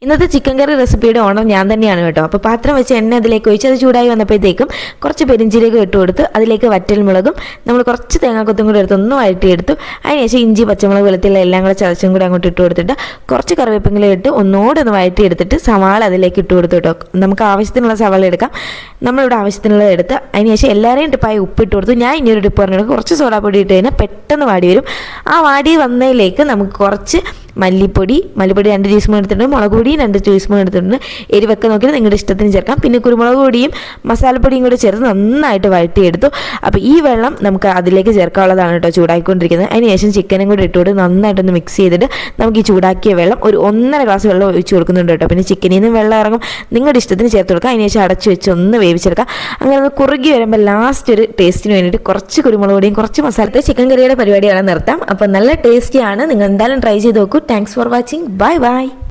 ഇന്നത്തെ ചിക്കൻ കറി റെസിപ്പിയുടെ ഓണർ ഞാൻ തന്നെയാണ് കേട്ടോ. അപ്പോൾ പാത്രം വെച്ച് എണ്ണ അതിലേക്ക് ഒഴിച്ച് അത് ചൂടായി വന്നപ്പോഴത്തേക്കും കുറച്ച് പെരിഞ്ചീരകം ഇട്ട് കൊടുത്ത് അതിലേക്ക് വറ്റൽമുളകും നമ്മൾ കുറച്ച് തേങ്ങാക്കൊത്തും കൂടി എടുത്ത് ഒന്ന് വഴറ്റിയെടുത്തു. അതിനുശേഷം ഇഞ്ചി, പച്ചമുളക്, വെളുത്തുള്ള എല്ലാം കൂടെ ചതച്ചും കൂടി അങ്ങോട്ട് ഇട്ട് കൊടുത്തിട്ട് കുറച്ച് കറിവേപ്പില ഇട്ട് ഒന്നുകൂടെ ഒന്ന് വഴറ്റിയെടുത്തിട്ട് സവാള അതിലേക്ക് ഇട്ട് കൊടുത്തു കേട്ടോ. നമുക്ക് ആവശ്യത്തിനുള്ള സവാള എടുക്കാം. നമ്മളിവിടെ ആവശ്യത്തിനുള്ളത് എടുത്ത് അതിനുശേഷം എല്ലാവരെയും ടിപ്പായി ഉപ്പിട്ട് കൊടുത്തു. ഞാൻ ഇനി ഒരു ടിപ്പ് പറഞ്ഞു, കുറച്ച് സോഡാപ്പൊടി ഇട്ട് കഴിഞ്ഞാൽ പെട്ടെന്ന് വാടി വരും. ആ വാടി വന്നതിലേക്ക് നമുക്ക് കുറച്ച് മല്ലിപ്പൊടി 2 ടീസ്പൂൺ എടുത്തിട്ടുണ്ട്, മുളക് പൊടി 2 ടീസ്പൂൺ എടുത്തിട്ടുണ്ട്. എരിവൊക്കെ നോക്കിയിട്ട് നിങ്ങളുടെ ഇഷ്ടത്തിന് ചേർക്കാം. പിന്നെ കുരുമുളക് പൊടിയും മസാലപ്പൊടിയും കൂടി ചേർത്ത് നന്നായിട്ട് വഴറ്റിയെടുത്തു. അപ്പോൾ ഈ വെള്ളം നമുക്ക് അതിലേക്ക് ചേർക്കാനുള്ളതാണ് കേട്ടോ ചൂടാക്കിക്കൊണ്ടിരിക്കുന്നത്. അതിനുശേഷം ചിക്കനും കൂടി ഇട്ടുകൊണ്ട് നന്നായിട്ടൊന്ന് മിക്സ് ചെയ്തിട്ട് നമുക്ക് ഈ ചൂടാക്കിയ വെള്ളം ഒരു 1.5 ഗ്ലാസ് വെള്ളം ഒഴിച്ച് കൊടുക്കുന്നുണ്ട് കേട്ടോ. പിന്നെ ചിക്കനിൽ നിന്ന് വെള്ളം ഇറങ്ങും, നിങ്ങളുടെ ഇഷ്ടത്തിന് ചേർത്ത് കൊടുക്കാം. അതിനുശേഷം അടച്ചു വെച്ച് ഒന്ന് വേവിച്ചെടുക്കാം. അങ്ങനെ ഒന്ന് കുറുകി വരുമ്പോൾ ലാസ്റ്റ് ഒരു ടേസ്റ്റിന് വേണ്ടിയിട്ട് കുറച്ച് കുരുമുളക് പൊടിയും കുറച്ച് മസാലത്തെ ചിക്കൻ കറിയുടെ പരിപാടിയാണ് നിർത്താം. അപ്പോൾ നല്ല ടേസ്റ്റിയാണ്, നിങ്ങൾ എന്തായാലും ട്രൈ ചെയ്ത് നോക്കൂ. Thanks for watching. Bye bye.